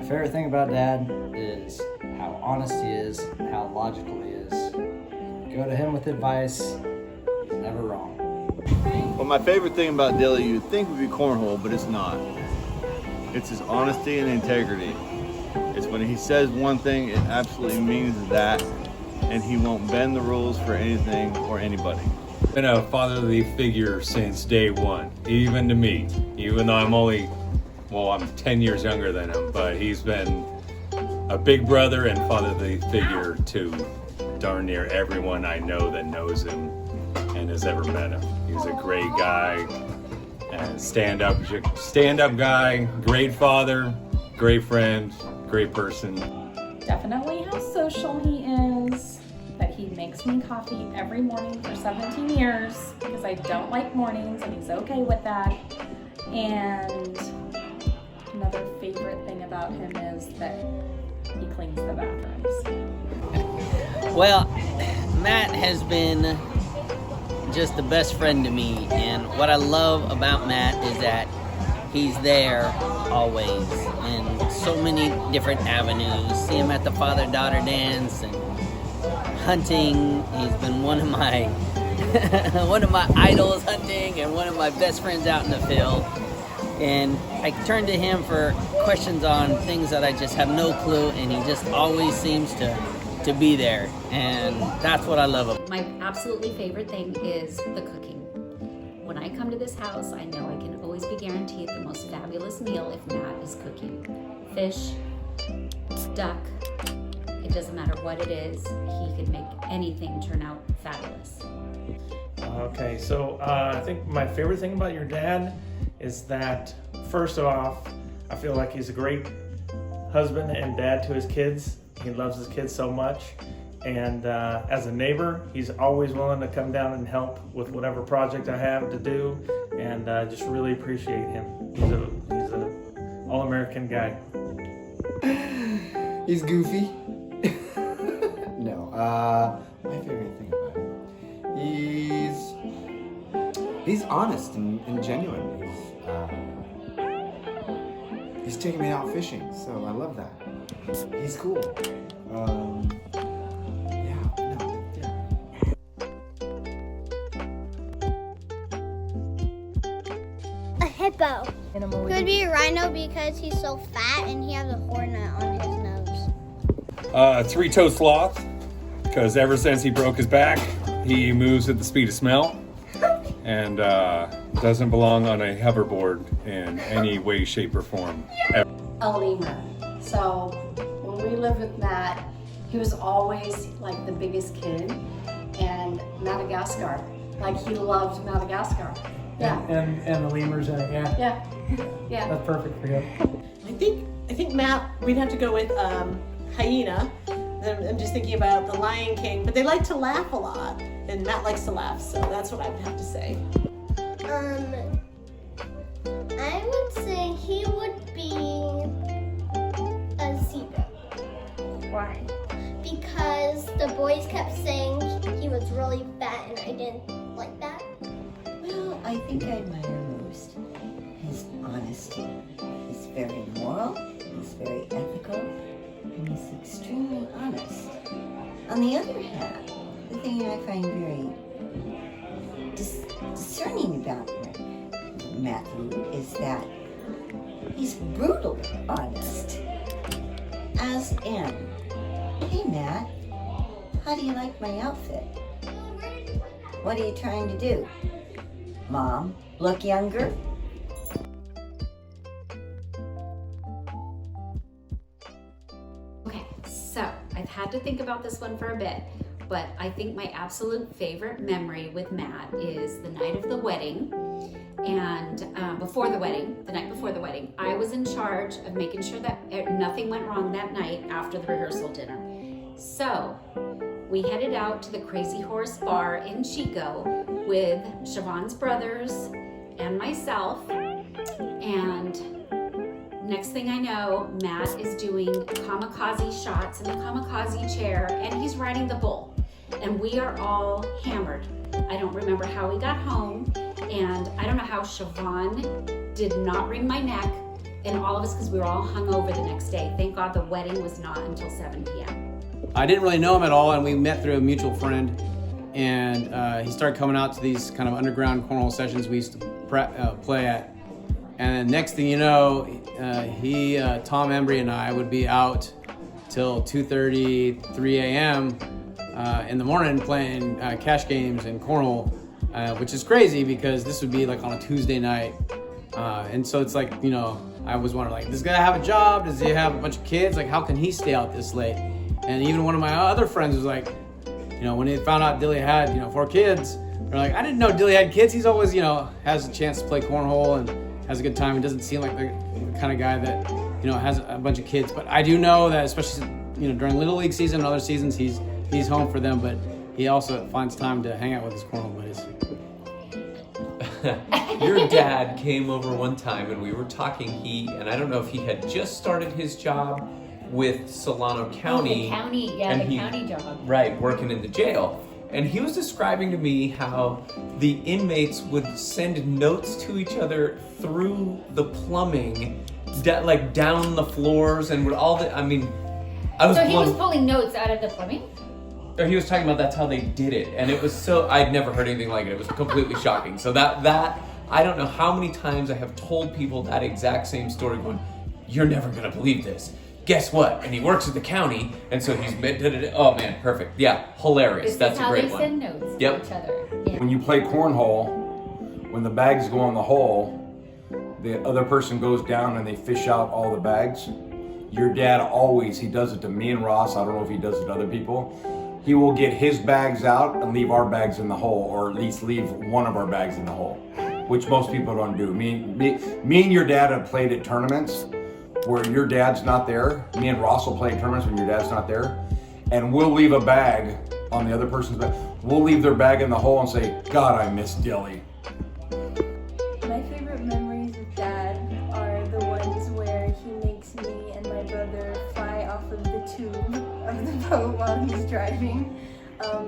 favorite thing about Dad is how honest he is and how logical he is. Go to him with advice, he's never wrong. Well, my favorite thing about Dilly, you'd think would be cornhole, but it's not. It's his honesty and integrity. It's when he says one thing, it absolutely means that, and he won't bend the rules for anything or anybody. Been a fatherly figure since day one, even to me. Even though I'm 10 years younger than him, but he's been a big brother and fatherly figure to darn near everyone I know that knows him and has ever met him. He's a great guy, and stand-up guy, great father, great friend, great person. Definitely how social he is, that he makes me coffee every morning for 17 years because I don't like mornings and he's okay with that. And another favorite thing about him is that he cleans the bathrooms. Well, Matt has been just the best friend to me, and what I love about Matt is that he's there always in so many different avenues. See him at the father-daughter dance and hunting. He's been one of my one of my idols hunting and one of my best friends out in the field. And I turn to him for questions on things that I just have no clue, and he just always seems to be there, and that's what I love about him. My absolutely favorite thing is the cooking. When I come to this house, I know I can always be guaranteed the most fabulous meal if Matt is cooking. Fish, duck, it doesn't matter what it is, he can make anything turn out fabulous. Okay, so I think my favorite thing about your dad is that, first off, I feel like he's a great husband and dad to his kids. He loves his kids so much. And as a neighbor, he's always willing to come down and help with whatever project I have to do. And I just really appreciate him. He's a all-American guy. He's goofy. No, my favorite thing about him, he's honest and genuine. He's taking me out fishing, so I love that. He's cool. A hippo. Could be a rhino because he's so fat and he has a hornet on his nose. Three-toed sloth, because ever since he broke his back, he moves at the speed of smell and doesn't belong on a hoverboard in any way, shape, or form. Ever. A lemur. So when we lived with Matt, he was always like the biggest kid, and Madagascar. Like he loved Madagascar. Yeah. And the lemurs in it, yeah. Yeah. Yeah. That's perfect for you. I think Matt, we'd have to go with hyena. I'm just thinking about the Lion King, but they like to laugh a lot, and Matt likes to laugh, so that's what I would have to say. I would say he would be a zebra. Why? Because the boys kept saying he was really fat and I didn't like that. Well, I think I admire most his honesty. He's very moral, he's very ethical, and he's extremely honest. On the other hand, the thing I find very discerning about Matthew is that he's brutally honest. As in, hey Matt, how do you like my outfit? What are you trying to do? Mom, look younger? Okay, so I've had to think about this one for a bit, but I think my absolute favorite memory with Matt is the night of the wedding. And the night before the wedding, I was in charge of making sure that nothing went wrong that night after the rehearsal dinner. So we headed out to the Crazy Horse Bar in Chico with Siobhan's brothers and myself. And next thing I know, Matt is doing kamikaze shots in the kamikaze chair, and he's riding the bull. And we are all hammered. I don't remember how we got home, and I don't know how Siobhan did not wring my neck and all of us, because we were all hungover the next day. Thank God the wedding was not until 7 p.m. I didn't really know him at all, and we met through a mutual friend, and he started coming out to these kind of underground cornhole sessions we used to play at. And next thing you know, Tom Embry and I would be out till 2:30, 3 a.m. In the morning playing cash games and cornhole, which is crazy because this would be like on a Tuesday night. And so it's like, you know, I was wondering, like, does this guy have a job? Does he have a bunch of kids? Like, how can he stay out this late? And even one of my other friends was like, you know, when he found out Dilly had, 4 kids, they're like, I didn't know Dilly had kids. He's always, has a chance to play cornhole and has a good time. He doesn't seem like the kind of guy that, has a bunch of kids. But I do know that, especially, during Little League season and other seasons, he's home for them. But he also finds time to hang out with his cornhole buddies. Your dad came over one time and we were talking. And I don't know if he had just started his job with Solano County. The county job. Right, working in the jail. And he was describing to me how the inmates would send notes to each other through the plumbing, like down the floors, and would all the, I was So he was pulling notes out of the plumbing? He was talking about that's how they did it. And it was so, I'd never heard anything like it. It was completely shocking. So that, I don't know how many times I have told people that exact same story going, you're never gonna believe this. Guess what? And he works at the county, and so he's oh man, perfect. Yeah, hilarious. That's a great one. This is how they send notes to each other. Yeah. When you play cornhole, when the bags go in the hole, the other person goes down and they fish out all the bags. Your dad always, he does it to me and Ross, I don't know if he does it to other people, he will get his bags out and leave our bags in the hole, or at least leave one of our bags in the hole, which most people don't do. Me and your dad have played at tournaments where your dad's not there. Me and Ross will play tournaments when your dad's not there, and we'll leave a bag on the other person's bag. We'll leave their bag in the hole and say, God, I miss Dilly. My favorite memories with Dad are the ones where he makes me and my brother fly off of the tube of the boat while he's driving.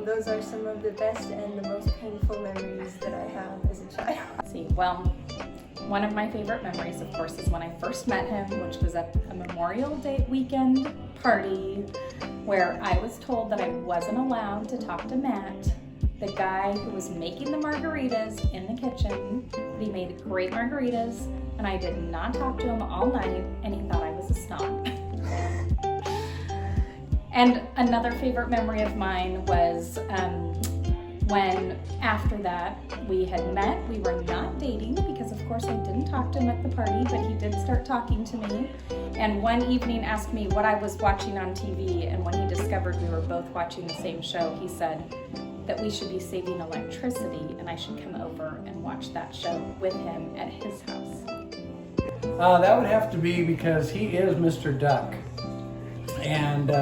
Those are some of the best and the most painful memories that I have as a child. One of my favorite memories, of course, is when I first met him, which was at a Memorial Day weekend party where I was told that I wasn't allowed to talk to Matt, the guy who was making the margaritas in the kitchen. He made great margaritas, and I did not talk to him all night, and he thought I was a snob. And another favorite memory of mine was when after that we had met. We were not dating because of course I didn't talk to him at the party, but he did start talking to me, and one evening asked me what I was watching on TV, and when he discovered we were both watching the same show, he said that we should be saving electricity and I should come over and watch that show with him at his house. That would have to be because he is Mr. Duck. And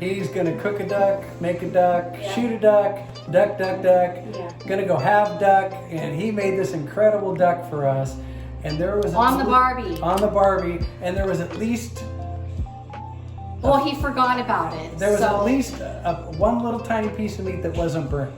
he's gonna cook a duck, make a duck, shoot a duck, duck, duck, duck. Yeah. Gonna go have duck, and he made this incredible duck for us. And there was on the Barbie, and there was at least. Well, he forgot about it. There was at least one little tiny piece of meat that wasn't burnt.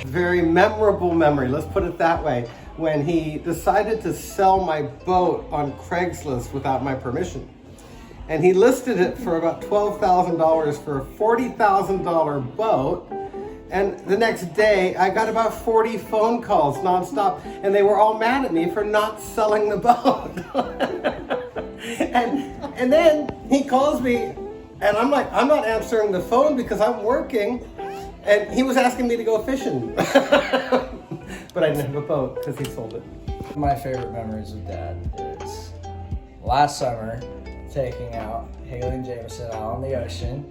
Very memorable memory, let's put it that way, when he decided to sell my boat on Craigslist without my permission. And he listed it for about $12,000 for a $40,000 boat. And the next day, I got about 40 phone calls nonstop, and they were all mad at me for not selling the boat. and then he calls me, and I'm like, I'm not answering the phone because I'm working. And he was asking me to go fishing. But I didn't have a boat because he sold it. My favorite memories with Dad is last summer taking out Haley and Jameson out on the ocean,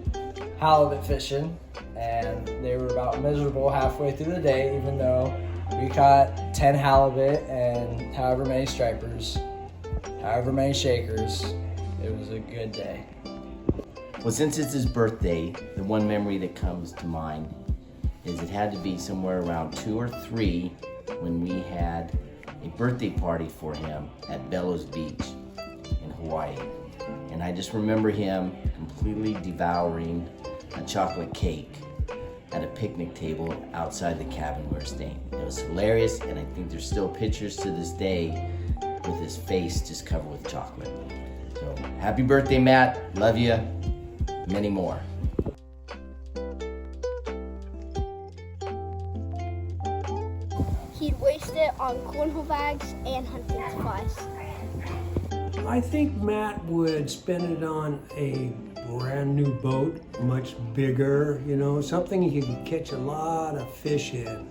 halibut fishing, and they were about miserable halfway through the day, even though we caught 10 halibut and however many stripers, however many shakers. It was a good day. Well, since it's his birthday, the one memory that comes to mind is it had to be somewhere around 2 or 3 when we had a birthday party for him at Bellows Beach in Hawaii. And I just remember him completely devouring a chocolate cake at a picnic table outside the cabin we were staying. It was hilarious, and I think there's still pictures to this day with his face just covered with chocolate. So happy birthday, Matt. Love you. Many more. He'd waste it on cornhole bags and hunting supplies. I think Matt would spend it on a brand new boat, much bigger, you know, something he could catch a lot of fish in,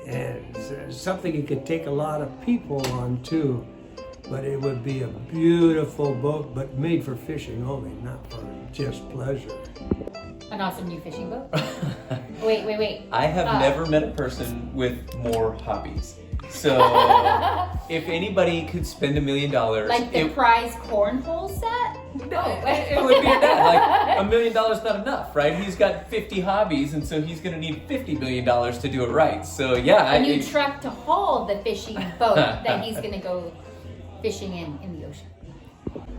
and something he could take a lot of people on too. But it would be a beautiful boat, but made for fishing only, not for just pleasure. An awesome new fishing boat? Wait. I have never met a person with more hobbies. So if anybody could spend $1 million, Like the prize cornhole set? No. it would be that. Like $1 million not enough, right? He's got 50 hobbies, and so he's going to need $50 million to do it right. So yeah, A new truck to haul the fishing boat that he's going to go fishing in the ocean.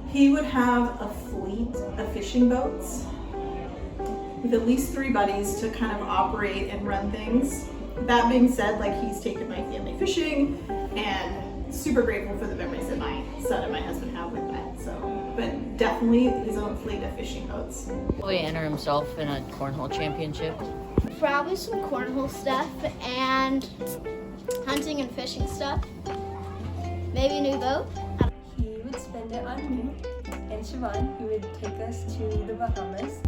He would have a fleet of fishing boats with at least 3 buddies to kind of operate and run things. That being said, like, he's taken my family fishing, and super grateful for the memories that my son and my husband have with that. So, but definitely his own fleet of fishing boats. Will he enter himself in a cornhole championship? Probably some cornhole stuff and hunting and fishing stuff. Maybe a new boat. He would spend it on me and Siobhan. He would take us to the Bahamas